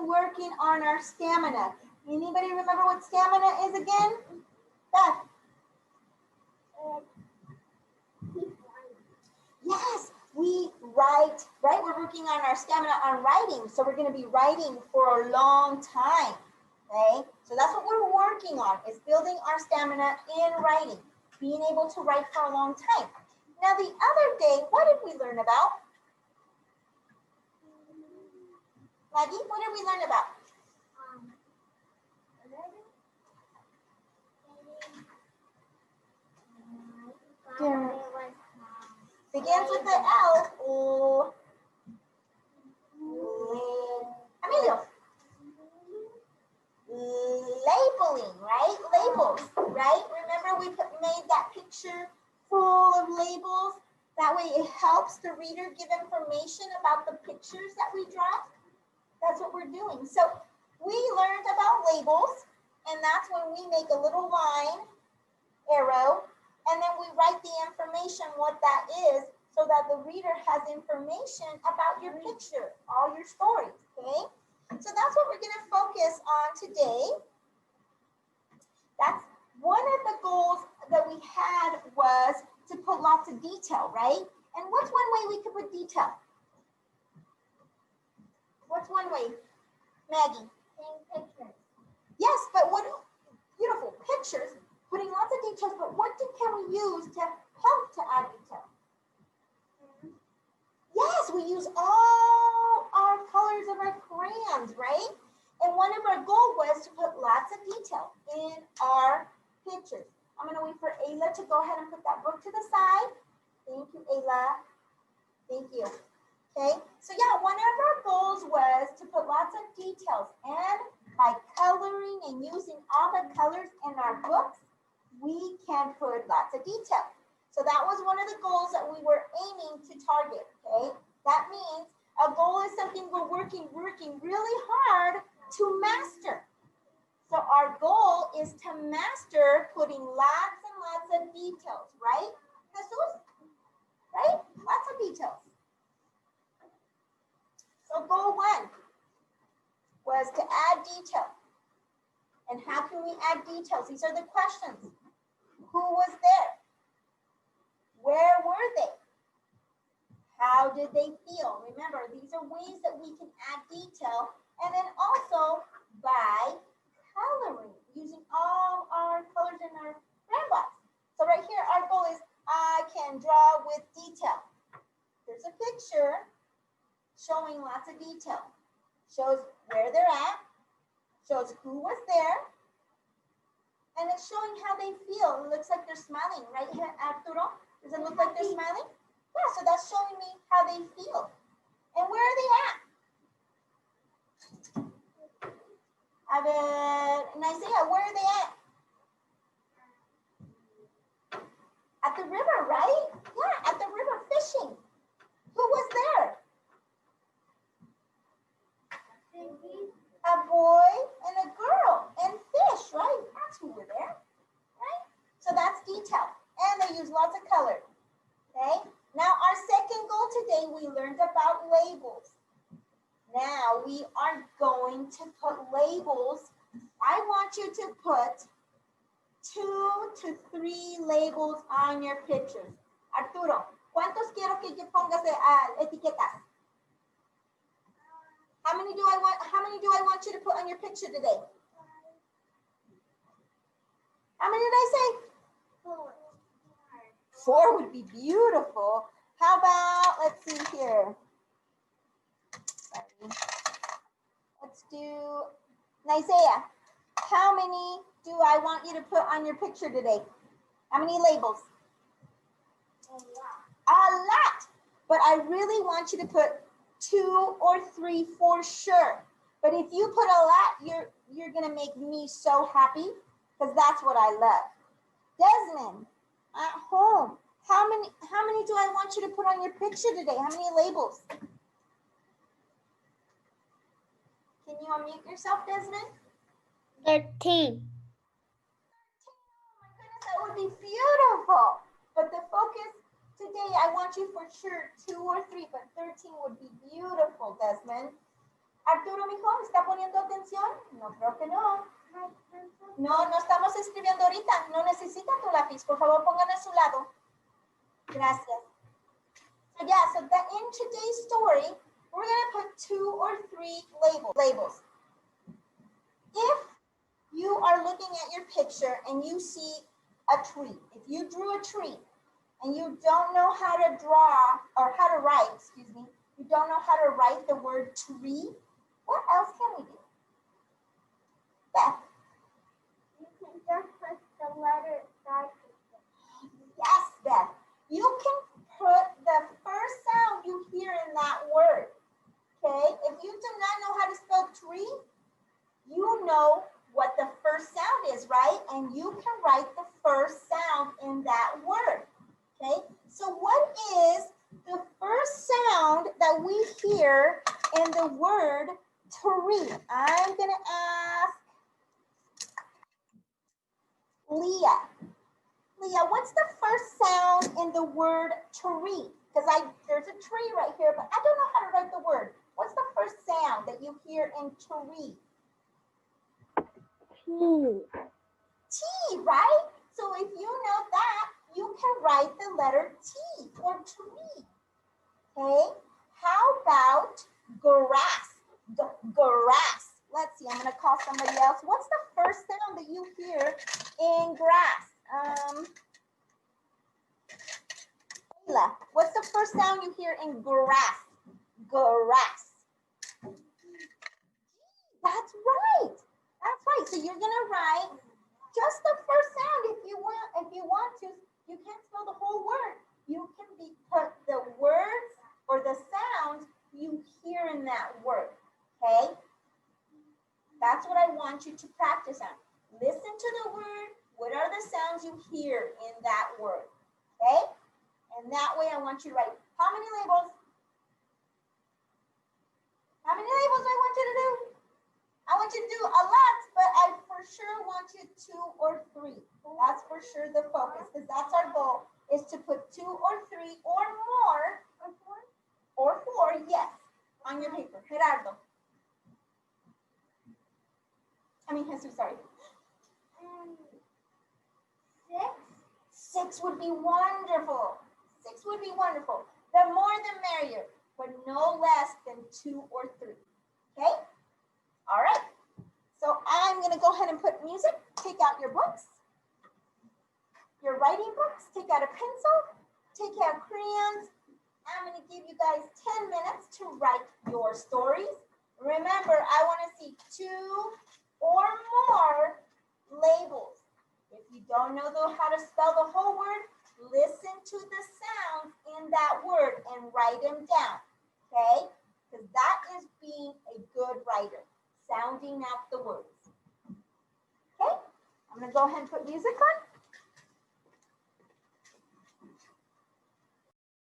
working on our stamina. Anybody remember what stamina is again? Beth. Yes, we write, right? We're working on our stamina on writing. So we're going to be writing for a long time. Okay, so that's what we're working on, is building our stamina in writing, being able to write for a long time. Now the other day, what did we learn about? Maggie, what did we learn about? Begins with the L. Oh. Emilio. Labeling, right? Labels, right? Remember we made that picture full of labels? That way it helps the reader give information about the pictures that we draw. That's what we're doing. So we learned about labels, and that's when we make a little line, arrow, and then we write the information, what that is, so that the reader has information about your picture, all your stories, okay? So that's what we're gonna focus on today. That's one of the goals that we had, was to put lots of detail, right? And what's one way we could put detail? What's one way, Maggie? Pictures. Yes, but what, beautiful pictures, putting lots of details, but what can we use to help to add detail? Yes, we use all our colors of our crayons, right? And one of our goals was to put lots of detail in our pictures. I'm gonna wait for Ayla to go ahead and put that book to the side. Thank you, Ayla. Thank you. Okay, so yeah, one of our goals was to put lots of details, and by coloring and using all the colors in our books, we can put lots of detail. So that was one of the goals that we were aiming to target, okay? That means a goal is something we're working really hard to master. So our goal is to master putting lots and lots of details, right, Jesus? Right? Lots of details. So goal one was to add detail. And how can we add details? These are the questions. Who was there? Where were they? How did they feel? Remember, these are ways that we can add detail. And then also by coloring, using all our colors in our brand box. So right here, our goal is I can draw with detail. There's a picture showing lots of detail. Shows where they're at, shows who was there, and it's showing how they feel. It looks like they're smiling, right, Arturo? Does it look like they're smiling? Yeah, so that's showing me how they feel. And where are they at? And Isaiah, where are they at? At the river, right? Yeah, at the river fishing. Who was there? A boy and a girl and fish, right? That's who were there, right? So that's detail. And they use lots of color, okay? Now our second goal today, we learned about labels. Now we are going to put labels. I want you to put 2 to 3 labels on your pictures. Arturo, ¿cuántos quiero que yo pongas etiquetas? How many do I want you to put on your picture today? How many did I say? 4. 4 would be beautiful. How about, let's see here. Sorry. Let's do, Nisaiah, how many do I want you to put on your picture today? How many labels? A lot. But I really want you to put 2 or 3 for sure. But if you put a lot, you're gonna make me so happy, because that's what I love. Desmond, at home, how many do I want you to put on your picture today? How many labels? Can you unmute yourself, Desmond? 13. Oh my goodness, that would be beautiful. But the focus today, I want you for sure 2 or 3, but 13 would be beautiful, Desmond. Arturo, mijo, ¿está poniendo atención? No, creo que no. No, no estamos escribiendo ahorita. No necesita tu lápiz. Por favor, pongan a su lado. Gracias. So yeah, so that in today's story, we're going to put 2 or 3 labels. If you are looking at your picture and you see a tree, if you drew a tree and you don't know how to draw or how to write, excuse me, you don't know how to write the word tree, what else can we do? Beth. You can just put the letter I. Yes, Beth. You can put the first sound you hear in that word. Okay? If you do not know how to spell tree, you know what the first sound is, right? And you can write the first sound in that word. Okay? So what is the first sound that we hear in the word tree? I'm going to ask Leah. Leah, what's the first sound in the word tree? Because there's a tree right here, but I don't know how to write the word. What's the first sound that you hear in tree? T, right? So if you know that, you can write the letter T for tree. Okay? How about grass? Grass. Let's see, I'm going to call somebody else. What's the first sound that you hear in grass? Ayla, what's the first sound you hear in grass? Grass. That's right. That's right. So you're gonna write just the first sound. If you want to, you can't spell the whole word. You can put the words or the sounds you hear in that word. Okay? That's what I want you to practice on. Listen to the word. What are the sounds you hear in that word? Okay? And that way I want you to write how many labels? How many labels do I want you to do? I want you to do a lot, but I for sure want you 2 or 3. That's for sure the focus, because that's our goal, is to put 2 or 3 or more, or 4, yes, on your paper. Gerardo. Jesus, sorry. 6 would be wonderful. 6 would be wonderful. The more the merrier, but no less than 2 or 3. Okay? All right. So I'm going to go ahead and put music. Take out your books, your writing books. Take out a pencil. Take out crayons. I'm going to give you guys 10 minutes to write your stories. Remember, I want to see 2 or more labels. If you don't know how to spell the whole word, listen to the sounds in that word and write them down, okay? Because that is being a good writer, sounding out the words. Okay, I'm going to go ahead and put music on.